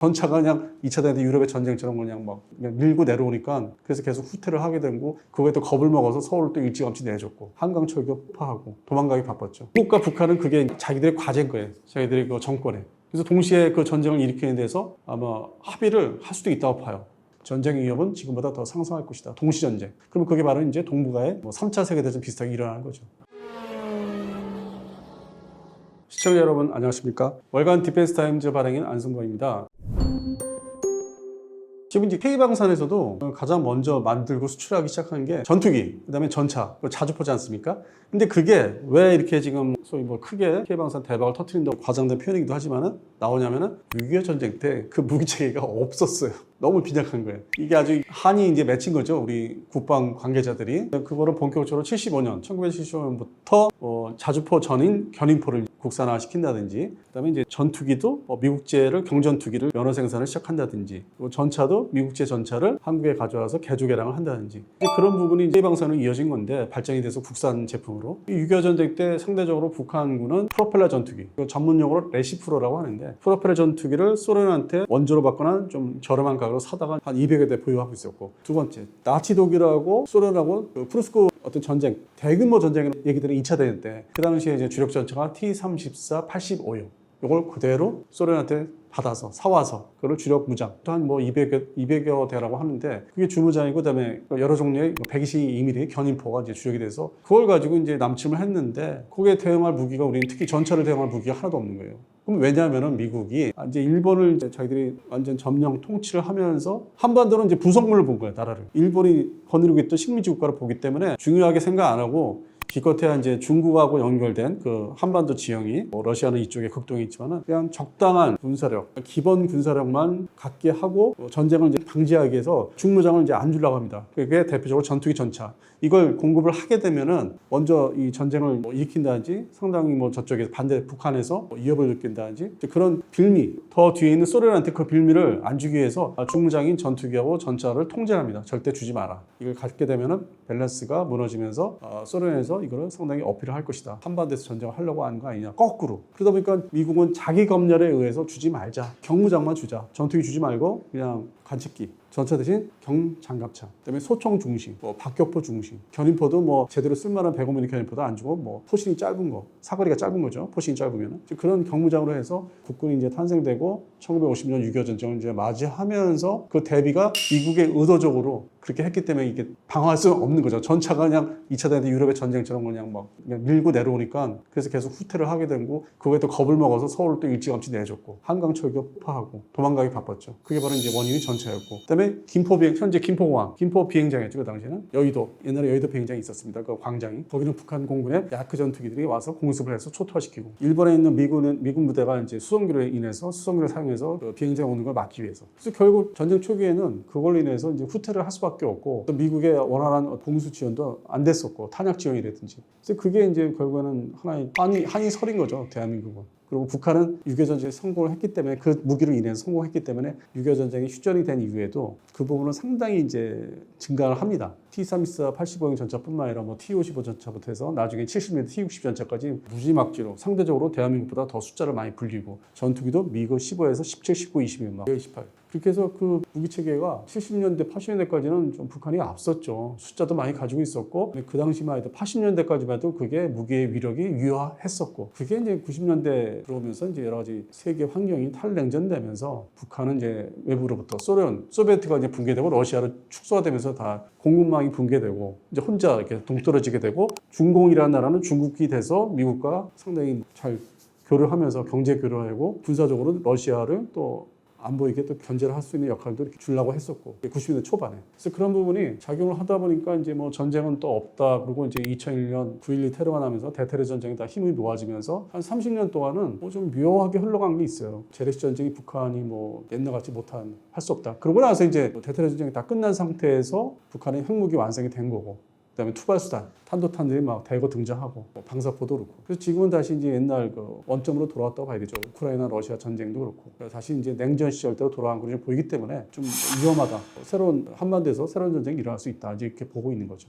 전차가 그냥 2차 대전 때 유럽의 전쟁처럼 그냥 밀고 내려오니까 그래서 계속 후퇴를 하게 되고 그거에 또 겁을 먹어서 서울을 또 일찌감치 내줬고 한강 철교 폭파하고 도망가기 바빴죠. 미국과 북한은 그게 자기들의 과제인 거예요. 자기들의 그 정권에. 그래서 동시에 그 전쟁을 일으키는 데서 아마 합의를 할 수도 있다고 봐요. 전쟁의 위협은 지금보다 더 상승할 것이다. 동시전쟁. 그러면 그게 바로 이제 동북아의 3차 세계대전 비슷하게 일어나는 거죠. 시청자 여러분 안녕하십니까? 월간 디펜스 타임즈 발행인 안승범입니다. 지금 이제 K방산에서도 가장 먼저 만들고 수출하기 시작한 게 전투기, 그 다음에 전차, 자주포지 않습니까? 근데 그게 왜 이렇게 지금 소위 크게 K방산 대박을 터뜨린다고 과장된 표현이기도 하지만은 나오냐면은 6.25 전쟁 때 그 무기체계가 없었어요. 너무 빈약한 거예요. 이게 아주 한이 이제 맺힌 거죠. 우리 국방 관계자들이. 그거를 본격적으로 1975년부터 자주포 전인 견인포를 국산화 시킨다든지, 그다음에 이제 전투기도 미국제를 경전투기를 면허 생산을 시작한다든지, 그리고 전차도 미국제 전차를 한국에 가져와서 개조 개량을 한다든지, 그런 부분이 이제 방산으로 이어진 건데 발전이 돼서 국산 제품으로. 6.25 전쟁 때 상대적으로 북한군은 프로펠러 전투기, 전문 용어로 레시프로라고 하는데 프로펠러 전투기를 소련한테 원조로 받거나 좀 저렴한 가격으로 사다가 한 200여 대 보유하고 있었고, 두 번째 나치 독일하고 소련하고 프루스크 어떤 전쟁, 대규모 전쟁의 얘기들은 2차 대전 때 그 당시에 이제 주력 전차가 T-34 85형 이걸 그대로 소련한테 받아서 사와서 그걸 주력 무장 또 한 200여 대라고 하는데 그게 주무장이고 그다음에 여러 종류의 122mm 견인포가 이제 주력이 돼서 그걸 가지고 이제 남침을 했는데 거기에 대응할 무기가 우리는 특히 전차를 대응할 무기가 하나도 없는 거예요. 그럼 왜냐하면은 미국이 이제 일본을 이제 자기들이 완전 점령 통치를 하면서 한반도는 이제 부속물을 본 거예요, 나라를. 일본이 거느리고 있던 식민지 국가를 보기 때문에 중요하게 생각 안 하고 기껏해야 이제 중국하고 연결된 그 한반도 지형이 러시아는 이쪽에 극동에 있지만은 그냥 적당한 군사력, 기본 군사력만 갖게 하고 전쟁을 이제 방지하기 위해서 중무장을 이제 안 주려고 합니다. 그게 대표적으로 전투기 전차. 이걸 공급을 하게 되면은 먼저 이 전쟁을 일으킨다든지 상당히 저쪽에 반대 북한에서 위협을 느낀다든지 그런 빌미, 더 뒤에 있는 소련한테 그 빌미를 안 주기 위해서 중무장인 전투기하고 전차를 통제합니다. 절대 주지 마라. 이걸 갖게 되면은 밸런스가 무너지면서 소련에서 이거를 상당히 어필을 할 것이다. 한반도에서 전쟁을 하려고 하는 거 아니냐. 거꾸로. 그러다 보니까 미국은 자기 검열에 의해서 주지 말자. 경무장만 주자. 전투기 주지 말고 그냥 관측기. 전차 대신 경장갑차, 그다음에 소총 중심, 박격포 중심, 견인포도 제대로 쓸만한 105mm 견인포도 안 주고 포신이 짧은 거, 사거리가 짧은 거죠. 포신이 짧으면 그런 경무장으로 해서 국군이 이제 탄생되고 1950년 6.25 전쟁을 이제 맞이하면서 그 대비가 미국의 의도적으로 그렇게 했기 때문에 이게 방어할 수 없는 거죠. 전차가 그냥 2차 대전 때 유럽의 전쟁처럼 그냥 밀고 내려오니까 그래서 계속 후퇴를 하게 되고 그거에 또 겁을 먹어서 서울을 또 일찌감치 내줬고 한강 철교 폭파하고 도망가기 바빴죠. 그게 바로 이제 원인이 전차였고, 그다음에 김포 비행, 현재 김포공항, 김포 비행장이었죠. 그 당시에는 여의도, 옛날에 여의도 비행장이 있었습니다. 그 광장이. 거기는 북한 공군의 야크 전투기들이 와서 공습을 해서 초토화시키고, 일본에 있는 미군 부대가 이제 수송기로 인해서 수송기를 사용해서 그 비행장에 오는 걸 막기 위해서. 그래서 결국 전쟁 초기에는 그걸로 인해서 이제 후퇴를 할 수밖에 없고, 또 미국의 원활한 공수 지원도 안 됐었고, 탄약 지원이라든지. 그래서 그게 이제 결국에는 하나의 한이 설인 거죠, 대한민국은. 그리고 북한은 6.25 전쟁에 성공을 했기 때문에 그 무기로 인해서 성공했기 때문에 6.25 전쟁이 휴전이 된 이후에도 그 부분은 상당히 이제 증가를 합니다. T-34 85형 전차뿐만 아니라 T-55 전차부터 해서 나중에 70년대 T-60 전차까지 무지막지로 상대적으로 대한민국보다 더 숫자를 많이 불리고 전투기도 미그 15에서 17, 19, 20이면 18. 그렇게 해서 그 무기체계가 70년대, 80년대까지는 좀 북한이 앞섰죠. 숫자도 많이 가지고 있었고, 그 당시만 해도 80년대까지만 해도 그게 무기의 위력이 유효했었고, 그게 이제 90년대 들어오면서 이제 여러 가지 세계 환경이 탈냉전 되면서 북한은 이제 외부로부터 소비에트가 이제 붕괴되고 러시아로 축소가 되면서 다 공급망이 붕괴되고 이제 혼자 이렇게 동떨어지게 되고, 중공이라는 나라는 중국이 돼서 미국과 상당히 잘 교류하면서 경제 교류하고 군사적으로 러시아를 또 안 보이게 또 견제를 할 수 있는 역할도 이렇게 주려고 했었고, 90년대 초반에. 그래서 그런 부분이 작용을 하다 보니까 이제 전쟁은 또 없다. 그리고 이제 2001년 9.12 테러가 나면서 대테러 전쟁이 다 힘이 놓아지면서 한 30년 동안은 좀 묘하게 흘러간 게 있어요. 재래식 전쟁이 북한이 옛날 같이 할 수 없다. 그러고 나서 이제 대테러 전쟁이 다 끝난 상태에서 북한의 핵무기 완성이 된 거고, 그다음에 투발수단, 탄도탄들이 대거 등장하고 방사포도 그렇고. 그래서 지금은 다시 이제 옛날 그 원점으로 돌아왔다고 봐야 되죠. 우크라이나 러시아 전쟁도 그렇고. 다시 이제 냉전 시절대로 돌아간 것으로 보이기 때문에 좀 위험하다. 새로운 한반도에서 새로운 전쟁이 일어날 수 있다. 이제 이렇게 보고 있는 거죠.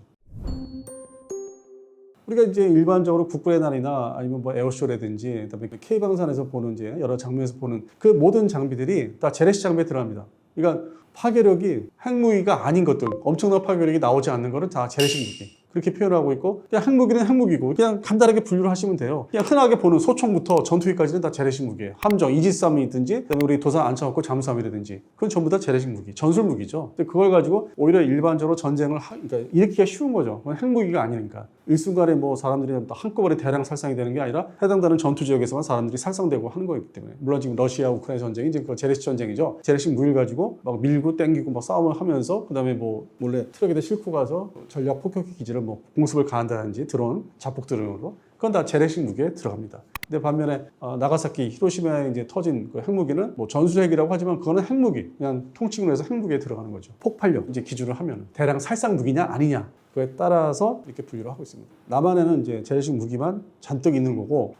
우리가 이제 일반적으로 국군의 날이나 아니면 뭐 에어쇼라든지 그다음에 K방산에서 보는 이제 여러 장면에서 보는 그 모든 장비들이 다 재래식 장비에 들어갑니다. 그러니까 파괴력이 핵무기가 아닌 것들, 엄청난 파괴력이 나오지 않는 거는 다 재래식 무기. 그렇게 표현하고 있고, 그냥 핵무기는 핵무기고, 그냥 간단하게 분류를 하시면 돼요. 그냥 흔하게 보는 소총부터 전투기까지는 다 재래식 무기예요. 함정, 이지스함이든지, 그다음에 우리 도산 안쳐먹고 잠수함이라든지, 그건 전부 다 재래식 무기, 전술 무기죠. 근데 그걸 가지고 오히려 일반적으로 전쟁을 그러니까 일으키기가 쉬운 거죠. 그건 핵무기가 아니니까. 일순간에 뭐 사람들이 한꺼번에 대량 살상이 되는 게 아니라 해당되는 전투 지역에서만 사람들이 살상되고 하는 거기 때문에. 물론 지금 러시아 우크라이나 전쟁이 이제 그 재래식 전쟁이죠. 재래식 무기를 가지고 막 밀고 땡기고 막 싸움을 하면서 그다음에 뭐 몰래 트럭에다 싣고 가서 전략 폭격기 기지를 뭐 공습을 가한다든지 드론, 자폭 드론으로 그건 다 재래식 무기에 들어갑니다. 근데 반면에 나가사키, 히로시마에 이제 터진 그 핵무기는 뭐 전술핵이라고 하지만 그거는 핵무기, 그냥 통칭으로 해서 핵무기에 들어가는 거죠. 폭발력 이제 기준을 하면 대량 살상 무기냐 아니냐 그에 따라서 이렇게 분류를 하고 있습니다. 남한에는 이제 재래식 무기만 잔뜩 있는 거고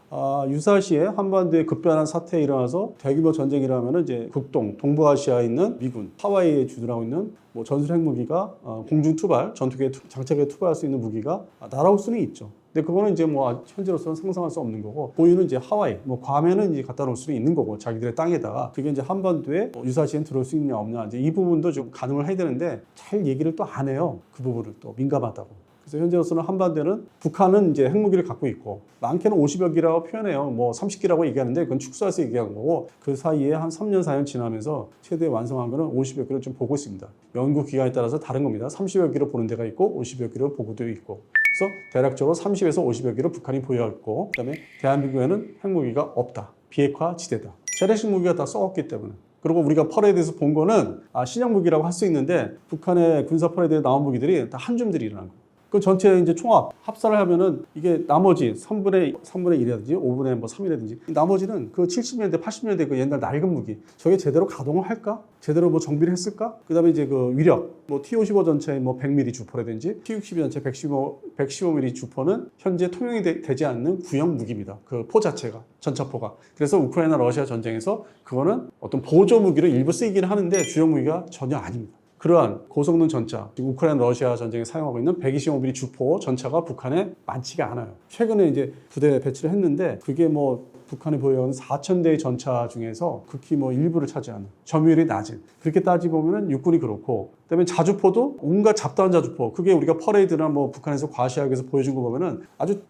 유사시에 한반도에 급변한 사태에 일어나서 대규모 전쟁이 일어나면 이제 북동, 동부아시아에 있는 미군, 하와이에 주둔하고 있는 뭐 전술 핵무기가 공중 투발, 전투기에 장착에 투발할 수 있는 무기가 날아올 수는 있죠. 근데 그거는 이제 뭐 현재로서는 상상할 수 없는 거고 보유는 이제 하와이, 뭐 괌에는 이제 갖다 놓을 수는 있는 거고 자기들의 땅에다가 그게 이제 한반도에 유사시엔 들어올 수 있냐 없냐 이제 이 부분도 좀 가능을 해야 되는데 잘 얘기를 또 안 해요. 그 부분을 또 민감하다고. 그래서 현재로서는 한반도는 북한은 이제 핵무기를 갖고 있고 많게는 50여 기라고 표현해요. 뭐 30기라고 얘기하는데 그건 축소해서 얘기한 거고 그 사이에 한 3년 4년 지나면서 최대 완성한 거는 50여 기를 좀 보고 있습니다. 연구 기간에 따라서 다른 겁니다. 30여 기로 보는 데가 있고 50여 기로 보고도 있고 그래서 대략적으로 30에서 50여 기를 북한이 보유하고 그다음에 대한민국에는 핵무기가 없다. 비핵화 지대다. 재래식 무기가 다 썩었기 때문에. 그리고 우리가 퍼레이드에서 본 거는 신형 무기라고 할 수 있는데 북한의 군사 퍼레이드에 나온 무기들이 다 한 줌들이 일어난 거예요. 그 전체 이제 총합 합산을 하면은 이게 나머지 3분의 1이라든지 5분의 뭐 3이라든지 나머지는 그 70년대 80년대 그 옛날 낡은 무기 저게 제대로 가동을 할까? 제대로 뭐 정비를 했을까? 그다음에 이제 그 위력 뭐 T-55 전차의 뭐 100mm 주포라든지 T-62 전차 115mm 주포는 현재 통용이 되지 않는 구형 무기입니다. 그 포 자체가 전차포가. 그래서 우크라이나 러시아 전쟁에서 그거는 어떤 보조 무기로 일부 쓰이기는 하는데 주요 무기가 전혀 아닙니다. 그러한 고성능 전차, 지금 우크라이나 러시아 전쟁에 사용하고 있는 125mm 주포 전차가 북한에 많지가 않아요. 최근에 이제 부대 배치를 했는데 그게 뭐 북한이 보유하는 4,000대의 전차 중에서 극히 뭐 일부를 차지하는 점유율이 낮은 그렇게 따지보면은 육군이 그렇고 그다음에 자주포도 온갖 잡다한 자주포 그게 우리가 퍼레이드나 뭐 북한에서 과시하게서 보여준 거 보면은 아주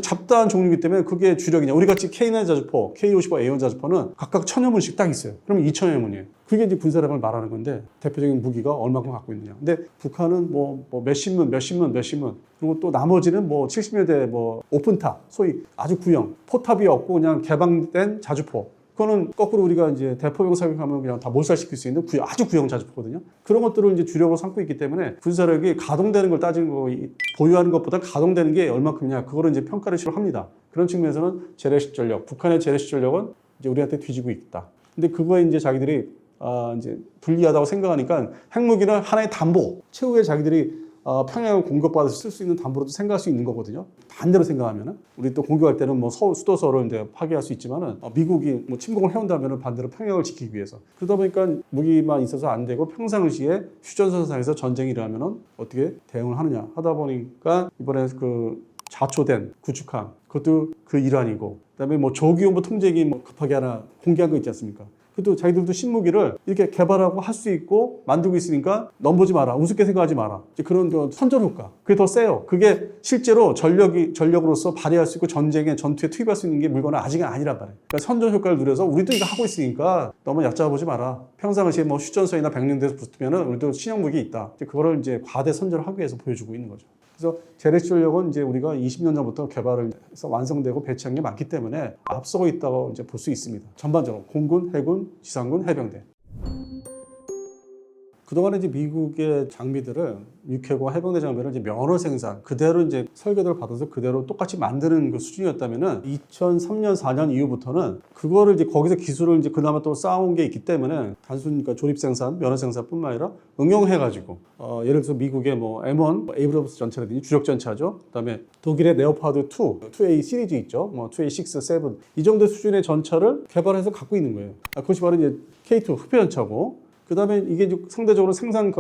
잡다한 종류이기 때문에 그게 주력이냐 우리 같이 K9 자주포, K55A1 자주포는 각각 1,000여 문씩 딱 있어요. 그러면 2,000여 문이에요. 그게 이제 군사력을 말하는 건데 대표적인 무기가 얼마큼 갖고 있느냐. 근데 북한은 뭐 몇십 문 그리고 또 나머지는 뭐 70년대 뭐 오픈탑 소위 아주 구형 포탑이 없고 그냥 개방된 자주포. 그거는 거꾸로 우리가 이제 대포병 사격하면 그냥 다 몰살시킬 수 있는 아주 구형 자주포거든요. 그런 것들을 이제 주력으로 삼고 있기 때문에 군사력이 가동되는 걸 따지는 거 보유하는 것보다 가동되는 게 얼마큼이냐 그거를 이제 평가를 합니다. 그런 측면에서는 재래식 전력, 북한의 재래식 전력은 이제 우리한테 뒤지고 있다. 근데 그거에 이제 자기들이 이제 불리하다고 생각하니까 핵무기는 하나의 담보, 최후에 자기들이 평양을 공격받아서 쓸 수 있는 담보로도 생각할 수 있는 거거든요. 반대로 생각하면은 우리 또 공격할 때는 뭐 수도 서울을 이제 파괴할 수 있지만은 미국이 뭐 침공을 해온다면은 반대로 평양을 지키기 위해서 그러다 보니까 무기만 있어서 안 되고 평상시에 휴전선상에서 전쟁이 일어나면은 어떻게 대응을 하느냐 하다 보니까 이번에 그 자초된 구축함 그것도 그 일환이고 그다음에 뭐 조기용부 통제기 뭐 급하게 하나 공개한 거 있지 않습니까? 그래도 자기들도 신무기를 이렇게 개발하고 할 수 있고 만들고 있으니까 넘보지 마라. 우습게 생각하지 마라. 이제 그런 선전 효과. 그게 더 세요. 그게 실제로 전력으로서 발휘할 수 있고 전쟁에 전투에 투입할 수 있는 게 물건은 아직은 아니란 말이에요. 그러니까 선전 효과를 누려서 우리도 이거 하고 있으니까 너무 얕잡아보지 마라. 평상시에 뭐 휴전선이나 백령대에서 붙으면은 우리도 신형 무기 있다. 이제 그거를 이제 과대 선전을 하기 위해서 보여주고 있는 거죠. 그래서 재래식 전력은 이제 우리가 20년 전부터 개발을 해서 완성되고 배치한 게 많기 때문에 앞서고 있다고 이제 볼 수 있습니다. 전반적으로 공군, 해군, 지상군, 해병대. 그동안에 이제 미국의 장비들을 육해공 해병대 장비를 이제 면허 생산 그대로 이제 설계도를 받아서 그대로 똑같이 만드는 그 수준이었다면은 2003년 4년 이후부터는 그거를 이제 거기서 기술을 이제 그나마 또 쌓아온 게 있기 때문에 단순 그러니까 조립 생산, 면허 생산뿐만 아니라 응용해가지고 예를 들어서 미국의 뭐 M1 에이브럼스 전차라든지 주력 전차죠. 그다음에 독일의 레오파드 2, 2A 시리즈 있죠. 뭐 2A6, 7 이 정도 수준의 전차를 개발해서 갖고 있는 거예요. 그것이 바로 이제 K2 흑표 전차고. 그다음에 이게 상대적으로 생산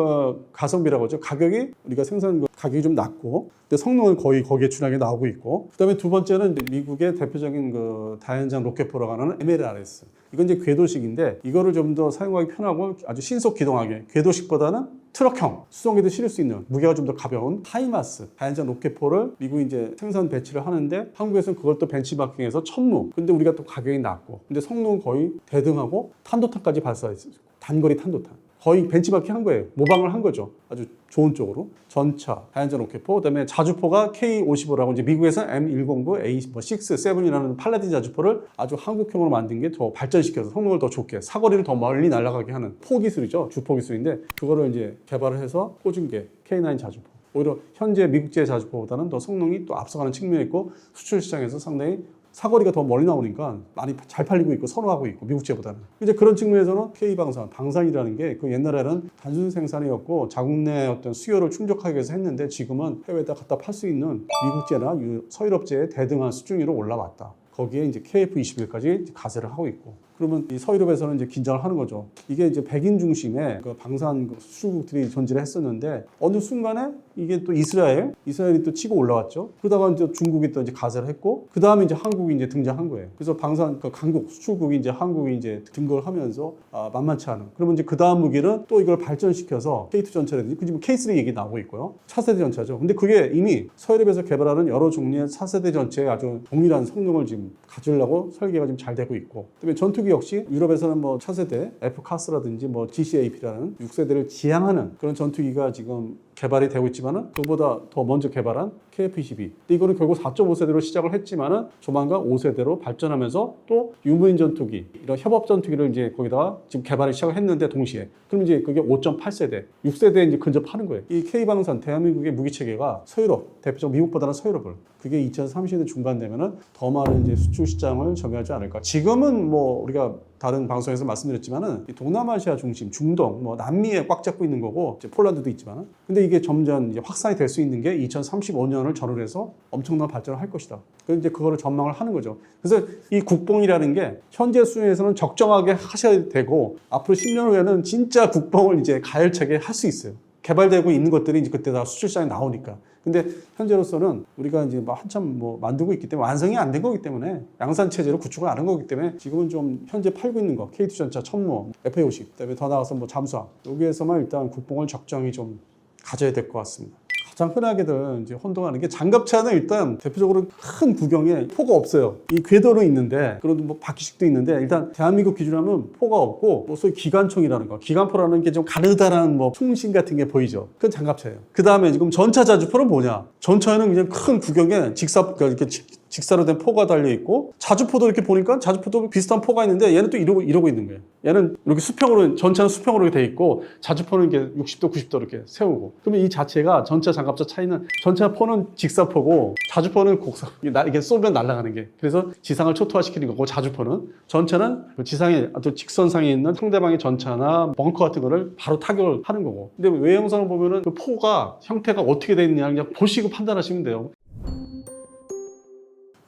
가성비라고 하죠. 가격이 우리가 생산 가격이 좀 낮고, 근데 성능은 거의 거기에 준하게 나오고 있고. 그다음에 두 번째는 미국의 대표적인 다연장 로켓포라고 하는 MLRS. 이건 이제 궤도식인데 이거를 좀 더 사용하기 편하고 아주 신속 기동하게, 궤도식보다는 트럭형 수송기도 실을 수 있는 무게가 좀 더 가벼운 하이마스 다연장 로켓포를 미국이 이제 생산 배치를 하는데, 한국에서는 그걸 또 벤치마킹해서 천무. 근데 우리가 또 가격이 낮고, 근데 성능은 거의 대등하고 탄도탄까지 발사했어요. 단거리 탄도탄. 거의 벤치마킹 한 거예요. 모방을 한 거죠. 아주 좋은 쪽으로. 전차, 다연장 로켓포, 그다음에 자주포가 K55라고 이제 미국에서 M109, A6, 7이라는 팔라딘 자주포를 아주 한국형으로 만든 게 더 발전시켜서 성능을 더 좋게, 사거리를 더 멀리 날아가게 하는 포 기술이죠. 주포 기술인데 그거를 이제 개발을 해서 꽂은 게 K9 자주포. 오히려 현재 미국제 자주포보다는 더 성능이 또 앞서가는 측면이 있고, 수출 시장에서 상당히 사거리가 더 멀리 나오니까 많이 잘 팔리고 있고 선호하고 있고, 미국제보다는. 이제 그런 측면에서는 K방산, 방산이라는 게 옛날에는 단순 생산이었고 자국 내 어떤 수요를 충족하기 위해서 했는데, 지금은 해외에다 갖다 팔 수 있는 미국제나 서유럽제의 대등한 수준으로 올라왔다. 거기에 이제 KF-21까지 가세를 하고 있고, 그러면 이 서유럽에서는 이제 긴장을 하는 거죠. 이게 이제 백인 중심의 방산 수출국들이 존재를 했었는데, 어느 순간에 이게 또 이스라엘이 또 치고 올라왔죠. 그러다가 이제 중국이 또 이제 가세를 했고, 그 다음에 이제 한국이 이제 등장한 거예요. 그래서 방산 강국 수출국이 이제 한국이 이제 등극을 하면서 만만치 않은. 그러면 이제 그 다음 무기는 또 이걸 발전시켜서 K2 전차라든지, 지금 K3 얘기 나오고 있고요. 차세대 전차죠. 근데 그게 이미 서유럽에서 개발하는 여러 종류의 차세대 전차에 아주 동일한 성능을 지금 가지려고 설계가 좀 잘 되고 있고, 그다음에 전투기 역시 유럽에서는 차세대 F카스라든지 GCAP라는 6세대를 지향하는 그런 전투기가 지금 개발이 되고 있지만은, 그보다 더 먼저 개발한 KF-22. 근데 이거는 결국 4.5세대로 시작을 했지만은 조만간 5세대로 발전하면서 또 유무인 전투기, 이런 협업 전투기를 이제 거기다가 지금 개발을 시작을 했는데 동시에, 그럼 이제 그게 5.8세대, 6세대에 이제 근접하는 거예요. 이 K방산 대한민국의 무기 체계가 서유럽, 대표적 미국보다는 서유럽을, 그게 2030년대 중반 되면은 더 많은 이제 수출 시장을 점유하지 않을까. 지금은 우리가 다른 방송에서 말씀드렸지만은 동남아시아 중심, 중동, 남미에 꽉 잡고 있는 거고, 이제 폴란드도 있지만은, 근데 이게 점점 이제 확산이 될 수 있는 게 2035년을 전후로 해서 엄청난 발전을 할 것이다. 그래서 이제 그거를 전망을 하는 거죠. 그래서 이 국뽕이라는 게 현재 수준에서는 적정하게 하셔야 되고, 앞으로 10년 후에는 진짜 국뽕을 이제 가열차게 할 수 있어요. 개발되고 있는 것들이 이제 그때 다 수출 시장에 나오니까. 근데 현재로서는 우리가 이제 한참 만들고 있기 때문에, 완성이 안 된 거기 때문에, 양산 체제로 구축을 안 한 거기 때문에, 지금은 좀 현재 팔고 있는 거 K2 전차, 천무, FA50, 그다음에 더 나아가서 잠수함, 여기에서만 일단 국뽕을 적정히 좀 가져야 될 것 같습니다. 가장 흔하게들 이제 혼동하는 게, 장갑차는 일단 대표적으로 큰 구경에 포가 없어요. 이 궤도로 있는데, 그런 바퀴식도 있는데, 일단 대한민국 기준으로 하면 포가 없고, 소위 기관총이라는 거, 기관포라는 게 좀 가느다란 총신 같은 게 보이죠. 그건 장갑차예요. 그 다음에 지금 전차 자주포는 뭐냐? 전차에는 그냥 큰 구경에 이렇게 직사로 된 포가 달려 있고, 자주포도 이렇게 보니까 자주포도 비슷한 포가 있는데, 얘는 또 이러고 있는 거예요. 얘는 이렇게 수평으로, 전차는 수평으로 돼 있고, 자주포는 이렇게 60도, 90도 이렇게 세우고. 그러면 이 자체가 전차, 장갑차 차이는, 전차포는 직사포고, 자주포는 곡선, 이게 쏘면 날아가는 게. 그래서 지상을 초토화시키는 거고, 자주포는. 전차는 지상에 아주 직선상에 있는 상대방의 전차나 벙커 같은 거를 바로 타격을 하는 거고. 근데 외형상을 보면은 그 포가 형태가 어떻게 돼 있느냐 그냥 보시고 판단하시면 돼요.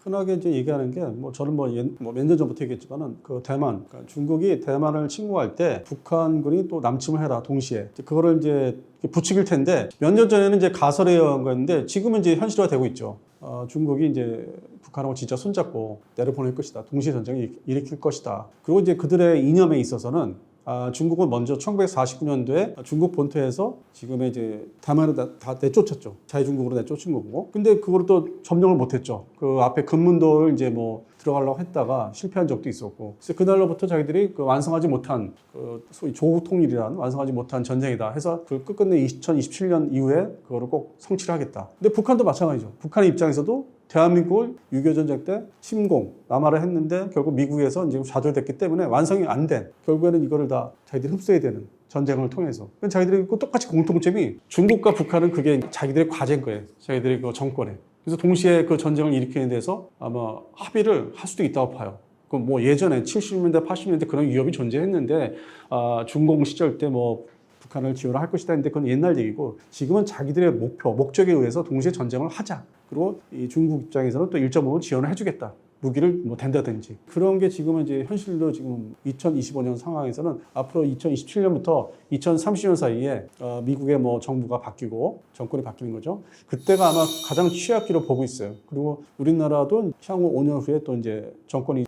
흔하게 이제 얘기하는 게, 저는 몇 년 전부터 얘기했지만은, 대만, 그러니까 중국이 대만을 침공할 때 북한군이 또 남침을 해라, 동시에. 그거를 이제 부추길 텐데, 몇 년 전에는 이제 가설에 의한 거였는데, 지금은 이제 현실화되고 있죠. 중국이 이제 북한하고 진짜 손잡고 내려보낼 것이다. 동시에 전쟁을 일으킬 것이다. 그리고 이제 그들의 이념에 있어서는, 중국은 먼저 1949년도에 중국 본토에서 지금의 이제 대만을 다 내쫓았죠. 자유중국으로 내쫓은 거고. 근데 그거를 또 점령을 못했죠. 그 앞에 금문도를 이제 들어가려고 했다가 실패한 적도 있었고. 그래서 그날로부터 자기들이 완성하지 못한 소위 조국 통일이라는 완성하지 못한 전쟁이다 해서 그걸 끝끝내 2027년 이후에 그거를 꼭 성취를 하겠다. 근데 북한도 마찬가지죠. 북한의 입장에서도 대한민국을 6.25 전쟁 때 침공, 남하를 했는데 결국 미국에서 이제 좌절됐기 때문에 완성이 안 된, 결국에는 이거를 다 자기들이 흡수해야 되는 전쟁을 통해서. 자기들이 똑같이 공통점이, 중국과 북한은 그게 자기들의 과제인 거예요. 자기들의 정권에. 그래서 동시에 그 전쟁을 일으키는 데서 아마 합의를 할 수도 있다고 봐요. 예전에 70년대, 80년대 그런 위협이 존재했는데, 중공 시절 때 북한을 지원을 할 것이다 했는데, 그건 옛날 얘기고, 지금은 자기들의 목적에 의해서 동시에 전쟁을 하자. 그리고 이 중국 입장에서는 또 일정 부분 지원을 해주겠다. 무기를 뭐 댄다든지 그런 게 지금은 이제 현실로 지금 2025년 상황에서는 앞으로 2027년부터 2030년 사이에 미국의 뭐 정부가 바뀌고 정권이 바뀌는 거죠. 그때가 아마 가장 취약기로 보고 있어요. 그리고 우리나라도 향후 5년 후에 또 이제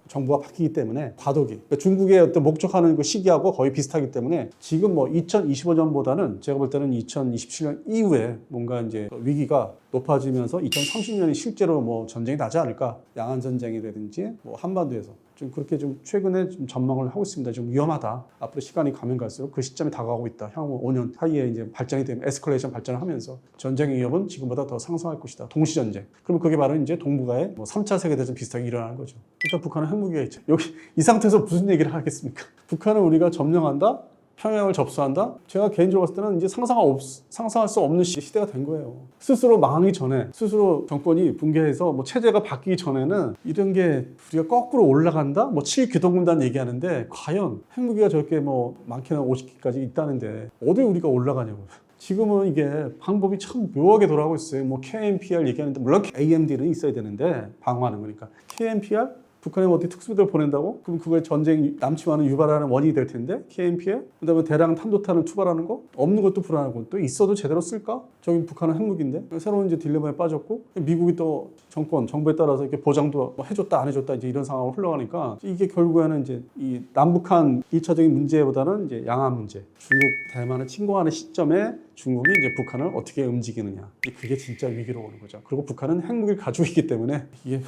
정부가 바뀌기 때문에 과도기. 그러니까 중국의 어떤 목적하는 그 시기하고 거의 비슷하기 때문에 지금 뭐 2025년보다는 제가 볼 때는 2027년 이후에 뭔가 이제 위기가 높아지면서 2030년이 실제로 뭐 전쟁이 나지 않을까. 양안 전쟁이라든지 뭐 한반도에서 좀 그렇게 좀 최근에 좀 전망을 하고 있습니다. 좀 위험하다. 앞으로 시간이 가면 갈수록 그 시점이 다가오고 있다. 향후 5년 사이에 이제 발전이 되면 에스컬레이션 발전을 하면서 전쟁의 위협은 지금보다 더 상승할 것이다. 동시전쟁. 그러면 그게 바로 이제 동북아의 뭐 3차 세계대전 비슷하게 일어나는 거죠. 일단 북한은 핵무기가 있죠. 여기 이 상태에서 무슨 얘기를 하겠습니까? 북한은 우리가 점령한다? 평양을 접수한다? 제가 개인적으로 봤을 때는 이제 상상할 수 없는 시대가 된 거예요. 스스로 망하기 전에, 스스로 정권이 붕괴해서 뭐 체제가 바뀌기 전에는 이런 게 우리가 거꾸로 올라간다? 뭐 7기동군단 얘기하는데 과연 핵무기가 저렇게 뭐 많게는 50기까지 있다는데 어디 우리가 올라가냐고요. 지금은 이게 방법이 참 묘하게 돌아가고 있어요. 뭐 KNPR 얘기하는데 물론 AMD는 있어야 되는데 방어하는 거니까. KNPR? 북한에 어디 특수부대를 보낸다고? 그럼 그거에 전쟁 남침하는 유발하는 원인이 될 텐데 KNPL? 그다음에 대량 탄도탄을 투발하는 거? 없는 것도 불안하고 또 있어도 제대로 쓸까? 저기 북한은 핵무기인데 새로운 이제 딜레마에 빠졌고 미국이 또 정부에 따라서 이렇게 보장도 뭐 해줬다 안 해줬다 이제 이런 상황으로 흘러가니까 이게 결국에는 이제 이 남북한 1차적인 문제보다는 이제 양안 문제, 중국 대만을 침공하는 시점에 중국이 이제 북한을 어떻게 움직이느냐 그게 진짜 위기로 오는 거죠. 그리고 북한은 핵무기를 가지고 있기 때문에 이게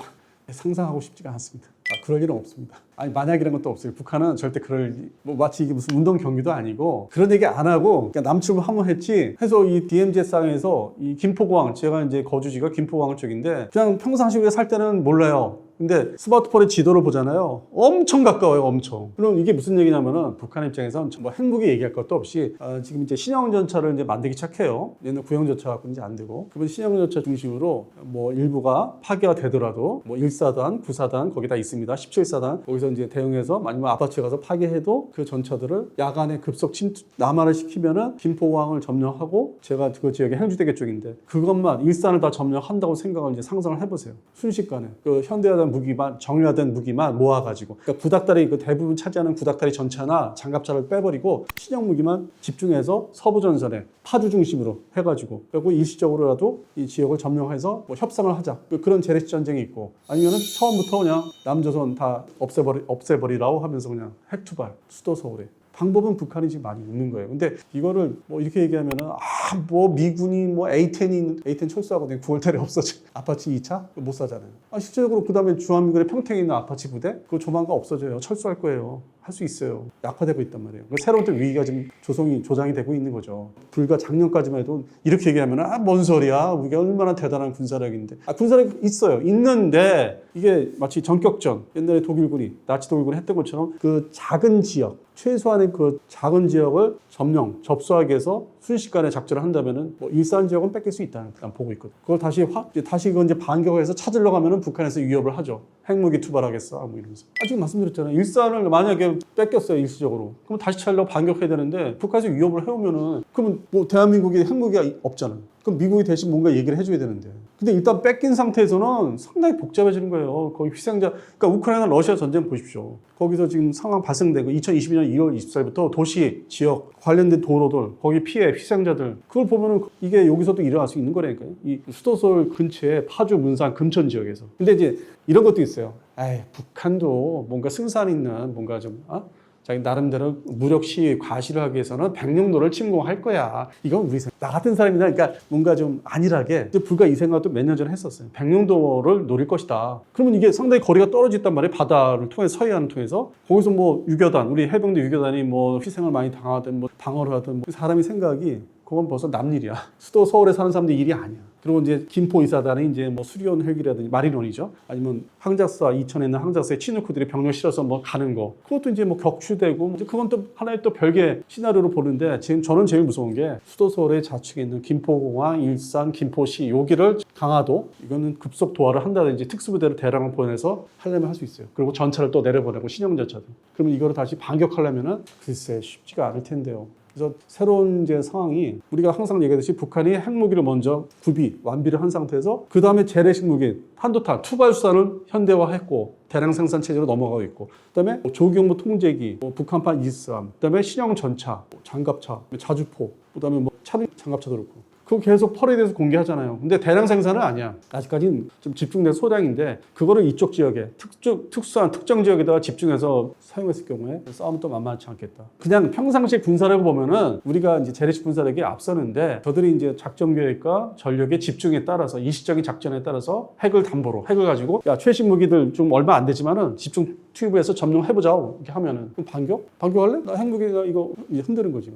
상상하고 싶지가 않습니다. 그럴 일은 없습니다. 아니 만약이란 것도 없어요. 북한은 절대 뭐 마치 이게 무슨 운동 경기도 아니고 그런 얘기 안 하고 그냥 남측을 한번 했지 해서 이 DMZ 상에서 이 김포공항 제가 이제 거주지가 김포공항 쪽인데 그냥 평상시에 살 때는 몰라요. 근데 스마트폰에 지도를 보잖아요. 엄청 가까워요, 엄청. 그럼 이게 무슨 얘기냐면은 북한 입장에서는 뭐 핵무기 얘기할 것도 없이 지금 이제 신형 전차를 이제 만들기 시작해요. 얘는 구형 전차 갖고 이제 안 되고. 그러면 신형 전차 중심으로 뭐 일부가 파괴가 되더라도 뭐 1사단, 9사단 거기 다 있습니다. 17사단 거기서 이제 대응해서 아니면 아파트에 가서 파괴해도 그 전차들을 야간에 급속 남하를 시키면은 김포공항을 점령하고 제가 그 지역이 행주대교 쪽인데 그것만 일산을 다 점령한다고 생각을 이제 상상을 해보세요. 순식간에 그 현대화된 무기만 정밀화된 무기만 모아가지고 그러니까 구닥다리 그 대부분 차지하는 구닥다리 전차나 장갑차를 빼버리고 신형 무기만 집중해서 서부 전선에 파주 중심으로 해가지고 그리고 일시적으로라도 이 지역을 점령해서 뭐 협상을 하자 그런 재래식 전쟁이 있고 아니면은 처음부터 그냥 남조선 다 없애버리라고 하면서 그냥 핵투발 수도 서울에. 방법은 북한이 지금 많이 있는 거예요. 근데 이거를 뭐 이렇게 얘기하면은 뭐 미군이 뭐 A10 철수하거든요. 9월달에 없어져. 아파치 2차 못 사잖아요. 실제적으로 그다음에 주한미군의 평택에 있는 아파치 부대 그거 조만간 없어져요. 철수할 거예요. 할 수 있어요. 약화되고 있단 말이에요. 새로운 또 위기가 지금 조장이 되고 있는 거죠. 불과 작년까지만 해도 이렇게 얘기하면 뭔 소리야. 우리가 얼마나 대단한 군사력인데. 군사력이 있어요. 있는데 이게 마치 전격전 옛날에 나치 독일군이 했던 것처럼 그 작은 지역 최소한의 그 작은 지역을 접수하기 위해서 순식간에 작전을 한다면은 뭐 일산 지역은 뺏길 수 있다는 난 보고 있거든. 그걸 다시 그건 이제 반격을 해서 찾으려고 하면은 북한에서 위협을 하죠. 핵무기 투발하겠어. 뭐 이러면서. 지금 말씀드렸잖아요. 일산을 만약에 뺏겼어요. 일시적으로. 그럼 다시 찾으려고 반격해야 되는데 북한에서 위협을 해오면은 그러면 뭐 대한민국이 핵무기가 없잖아. 그럼 미국이 대신 뭔가 얘기를 해줘야 되는데. 근데 일단 뺏긴 상태에서는 상당히 복잡해지는 거예요. 거기 희생자, 그러니까 우크라이나 러시아 전쟁 보십시오. 거기서 지금 상황 발생되고 2022년 2월 24일부터 도시, 지역, 관련된 도로들, 거기 피해, 희생자들. 그걸 보면은 이게 여기서도 일어날 수 있는 거라니까요. 이 수도서울 근처에 파주, 문산, 금천 지역에서. 근데 이제 이런 것도 있어요. 북한도 뭔가 승산 있는 뭔가 좀, 자기 나름대로 무력 시위 과시를 하기 위해서는 백령도를 침공할 거야. 이건 우리 생각. 나 같은 사람이나 그러니까 뭔가 좀 안일하게 불과 이 생각도 몇 년 전에 했었어요. 백령도를 노릴 것이다. 그러면 이게 상당히 거리가 떨어졌단 말이에요. 바다를 통해서 서해안을 통해서 거기서 뭐 유교단 우리 해병대 유교단이 뭐 희생을 많이 당하든 뭐 방어를 하든 뭐 사람이 생각이 그건 벌써 남일이야. 수도 서울에 사는 사람들 일이 아니야. 그리고 이제 김포 이사단이 이제 뭐 수리온 헬기라든지 마린원이죠. 아니면 항작사 이천에 있는 항작사에 치누크들이 병력 실어서 뭐 가는 거. 그것도 이제 뭐 격추되고 이제 그건 또 하나의 또 별개 시나리오로 보는데 지금 저는 제일 무서운 게 수도 서울의 좌측에 있는 김포공항, 일산, 김포시 여기를 강화도 이거는 급속 도하를 한다든지 특수부대를 대량을 보내서 하려면 할 수 있어요. 그리고 전차를 또 내려보내고 신형 전차들. 그러면 이거를 다시 반격하려면은 글쎄 쉽지가 않을 텐데요. 그래서 새로운 이제 상황이 우리가 항상 얘기하듯이 북한이 핵무기를 먼저 완비를 한 상태에서 그 다음에 재래식 무기 한도탄, 투발수단을 현대화했고 대량 생산 체제로 넘어가고 있고, 그다음에 조기용무 통제기, 북한판 23, 그다음에 신형 전차, 장갑차, 자주포, 그다음에 차량 장갑차도 그렇고. 그거 계속 퍼레이드에서 공개하잖아요. 근데 대량 생산은 아니야. 아직까지는 좀 집중된 소량인데 그거를 이쪽 지역에 특수한 특정 지역에다가 집중해서 사용했을 경우에 싸움은 또 만만치 않겠다. 그냥 평상시 군사력을 보면은 우리가 이제 재래식 군사력이 앞서는데 저들이 이제 작전 계획과 전력의 집중에 따라서 일시적인 작전에 따라서 핵을 가지고 야 최신 무기들 좀 얼마 안 되지만은 집중 투입해서 점령해보자 이렇게 하면은 그럼 반격할래? 나 핵무기가 이거 흔드는 거지.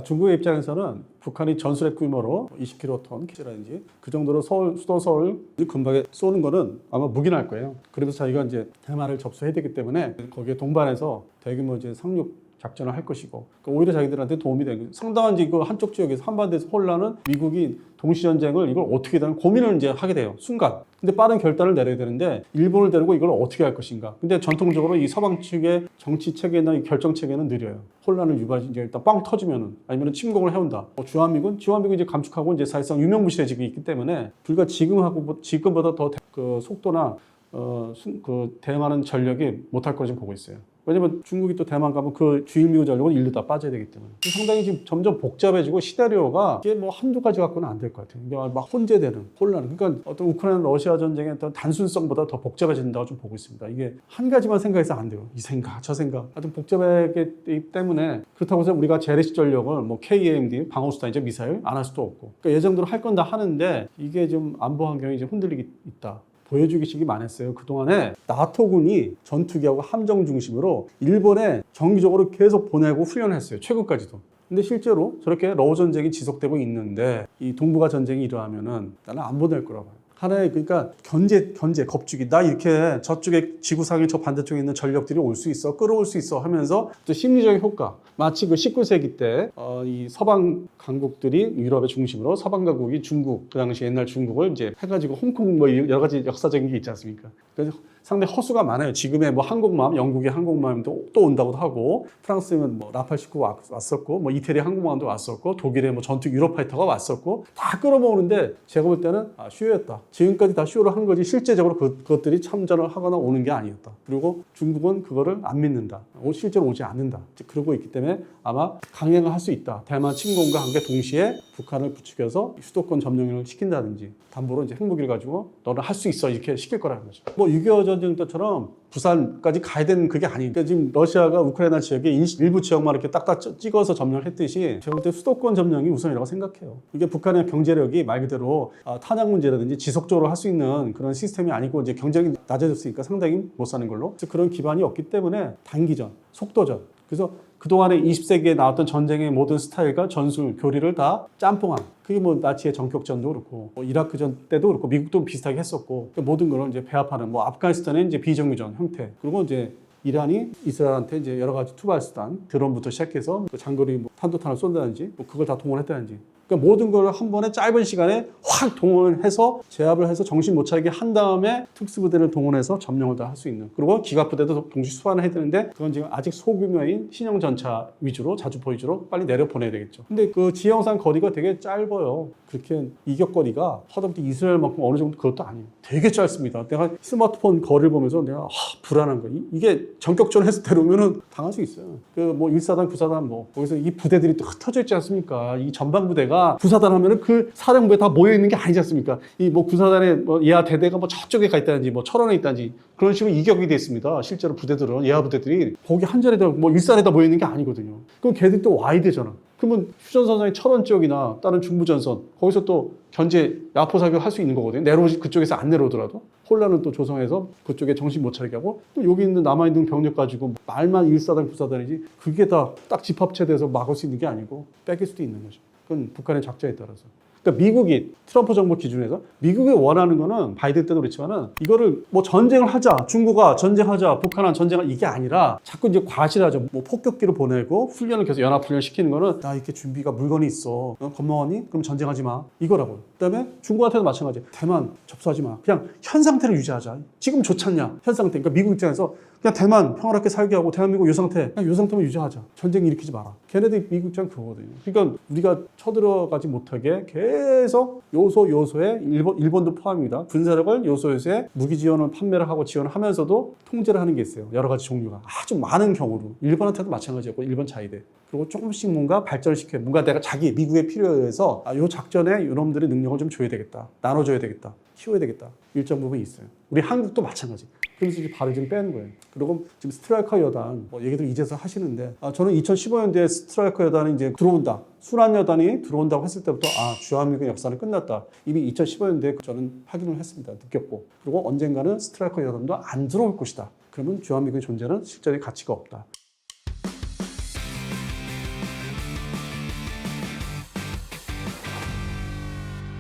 중국의 입장에서는 북한이 전술핵 규모로 20킬로톤 라든지 그 정도로 수도 서울 근방에 쏘는 거는 아마 묵인할 거예요. 그래서 자기가 이제 대만을 접수해야 되기 때문에 거기에 동반해서 대규모 이제 상륙 작전을 할 것이고, 그러니까 오히려 자기들한테 도움이 되는 상당한 이제 그 한쪽 지역에서 한반도에서 혼란은 미국이 동시전쟁을 이걸 어떻게든 고민을 이제 하게 돼요. 순간. 근데 빠른 결단을 내려야 되는데 일본을 데리고 이걸 어떻게 할 것인가. 근데 전통적으로 이 서방 측의 정치 체계나 이 결정 체계는 느려요. 혼란을 유발해 이제 일단 빵 터지면은 아니면 침공을 해온다. 지한미군 이제 감축하고 이제 사실상 유명무실해지고 있기 때문에 불과 지금보다 더 그 속도나 그 대응하는 전력이 못할 거라 지금 보고 있어요. 왜냐면 중국이 또 대만 가면 그 주일미우 전력은 일로 다 빠져야 되기 때문에 상당히 지금 점점 복잡해지고 시나리오가 이게 뭐 한두 가지 갖고는 안 될 것 같아요. 이게 막 혼재되는 혼란. 그러니까 어떤 우크라이나 러시아 전쟁의 어떤 단순성보다 더 복잡해진다고 좀 보고 있습니다. 이게 한 가지만 생각해서 안 돼요. 이 생각, 저 생각. 하여튼 복잡하기 때문에 그렇다고 해서 우리가 재래식 전력을 뭐 KAMD 방어수단 이제 미사일 안 할 수도 없고. 그러니까 예정대로 할 건 다 하는데 이게 좀 안보 환경이 이제 흔들리기 있다. 보여주기식이 많았어요. 그동안에 나토군이 전투기하고 함정 중심으로 일본에 정기적으로 계속 보내고 훈련했어요. 최근까지도. 근데 실제로 저렇게 러우 전쟁이 지속되고 있는데 이 동북아 전쟁이 일어나면은 나는 안 보낼 거라고 봐요. 하나의 그러니까 견제, 겁주기. 나 이렇게 저쪽에 지구상의 저 반대쪽에 있는 전력들이 올 수 있어, 끌어올 수 있어 하면서 또 심리적인 효과. 마치 그 19세기 때 이 서방 강국들이 유럽의 중심으로 서방 강국이 중국, 그 당시 옛날 중국을 이제 해가지고 홍콩 뭐 여러 가지 역사적인 게 있지 않습니까? 그래서 상당히 허수가 많아요. 지금의 뭐 항공모함, 영국의 항공모함도 또 온다고도 하고, 프랑스는 뭐 라팔 19 왔었고, 뭐 이태리 항공모함도 왔었고, 독일의 뭐 전투 유로파이터가 왔었고, 다 끌어모으는데 제가 볼 때는 쇼였다. 지금까지 다 쇼를 한 거지 실제적으로 그것들이 참전을 하거나 오는 게 아니었다. 그리고 중국은 그거를 안 믿는다. 실제로 오지 않는다. 그러고 있기 때문에 아마 강행을 할 수 있다. 대만 침공과 함께 동시에 북한을 부추겨서 수도권 점령을 시킨다든지 담보로 이제 핵무기를 가지고 너는 할 수 있어 이렇게 시킬 거라는 거죠. 뭐 6.25 전쟁 때처럼 부산까지 가야 되는 그게 아니니까 지금 러시아가 우크라이나 지역의 일부 지역만 이렇게 딱딱 찍어서 점령을 했듯이 제가 볼 때 수도권 점령이 우선이라고 생각해요. 이게 북한의 경제력이 말 그대로 탄약 문제라든지 지속적으로 할 수 있는 그런 시스템이 아니고 이제 경쟁이 낮아졌으니까 상당히 못 사는 걸로 그런 기반이 없기 때문에 단기전, 속도전. 그래서 그동안에 20세기에 나왔던 전쟁의 모든 스타일과 전술, 교리를 다 짬뽕한. 그게 뭐 나치의 전격전도 그렇고, 뭐 이라크전 때도 그렇고, 미국도 비슷하게 했었고, 모든 걸 이제 배합하는, 뭐 아프가니스탄의 이제 비정규전 형태. 그리고 이제 이란이 이스라엘한테 이제 여러 가지 투발수단, 드론부터 시작해서 장거리 뭐 탄도탄을 쏜다든지, 뭐 그걸 다 동원했다든지. 그러니까 모든 걸 한 번에 짧은 시간에 확 동원해서 제압을 해서 정신 못 차리게 한 다음에 특수부대를 동원해서 점령을 다 할 수 있는. 그리고 기갑부대도 동시 수반을 해야 되는데 그건 지금 아직 소규모인 신형 전차 위주로 자주포 위주로 빨리 내려 보내야 되겠죠. 근데 그 지형상 거리가 되게 짧아요. 그렇게 이격거리가 하다못해 이스라엘만큼 어느 정도 그것도 아니에요. 되게 짧습니다. 내가 스마트폰 거리를 보면서 내가 불안한 거야. 이게 전격전에서 데려오면은 당할 수 있어요. 그 뭐 1사단, 9사단 뭐 거기서 이 부대들이 또 흩어져 있지 않습니까? 이 전방 부대가 부사단 하면은 그 사령부에 다 모여 있는 게 아니지 않습니까? 이 뭐 구사단의 뭐 예하 대대가 뭐 저쪽에 가 있다든지 뭐 철원에 있다든지 그런 식으로 이격이 돼 있습니다. 실제로 부대들은 예하 부대들이 거기 한 자리에다 뭐 일산에다 모여 있는 게 아니거든요. 그럼 걔들이 또 와야 되잖아. 그러면 휴전선상의 철원 지역이나 다른 중부전선 거기서 또 견제 야포 사격을 할 수 있는 거거든요. 그쪽에서 안 내려오더라도 혼란은 또 조성해서 그쪽에 정신 못 차리게 하고 또 여기 있는 남아있는 병력 가지고 말만 1사단 9사단이지 그게 다 딱 집합체돼서 막을 수 있는 게 아니고 뺏길 수도 있는 거죠. 그건 북한의 작전에 따라서. 그러니까 미국이 트럼프 정부 기준에서 미국이 원하는 거는 바이든 때도 그렇지만은 이거를 뭐 전쟁을 하자, 중국아 전쟁하자, 북한은 전쟁을 이게 아니라 자꾸 이제 과실하죠. 뭐 폭격기를 보내고 훈련을 계속 연합훈련 시키는 거는 나 이렇게 준비가 물건이 있어. 겁먹었니? 그럼 전쟁하지 마. 이거라고. 그다음에 중국한테도 마찬가지. 대만 접수하지 마. 그냥 현 상태를 유지하자. 지금 좋잖냐? 현 상태. 그러니까 미국 입장에서 그냥 대만 평화롭게 살게 하고 대한민국 요 상태, 그냥 요 상태만 유지하자. 전쟁 일으키지 마라. 걔네들 미국 입장 그거거든요. 그러니까 우리가 쳐들어가지 못하게 계속 요소에 일본도 포함입니다. 군사력을 요소에 무기 지원을 판매를 하고 지원을 하면서도 통제를 하는 게 있어요. 여러 가지 종류가. 아주 많은 경우로. 일본한테도 마찬가지였고 일본 자위대. 그리고 조금씩 뭔가 발전을 시켜요. 뭔가 내가 미국의 필요에 의해서 요 작전에 이놈들의 능력을 좀 줘야 되겠다. 나눠줘야 되겠다. 키워야 되겠다. 일정 부분이 있어요. 우리 한국도 마찬가지. 그래서 이제 발을 좀 빼는 거예요. 그리고 지금 스트라이커 여단, 얘기들 이제서 하시는데, 저는 2015년도에 스트라이커 여단이 이제 들어온다. 순환 여단이 들어온다고 했을 때부터, 주한미군 역사는 끝났다. 이미 2015년도에 저는 확인을 했습니다. 느꼈고. 그리고 언젠가는 스트라이커 여단도 안 들어올 것이다. 그러면 주한미군의 존재는 실제의 가치가 없다.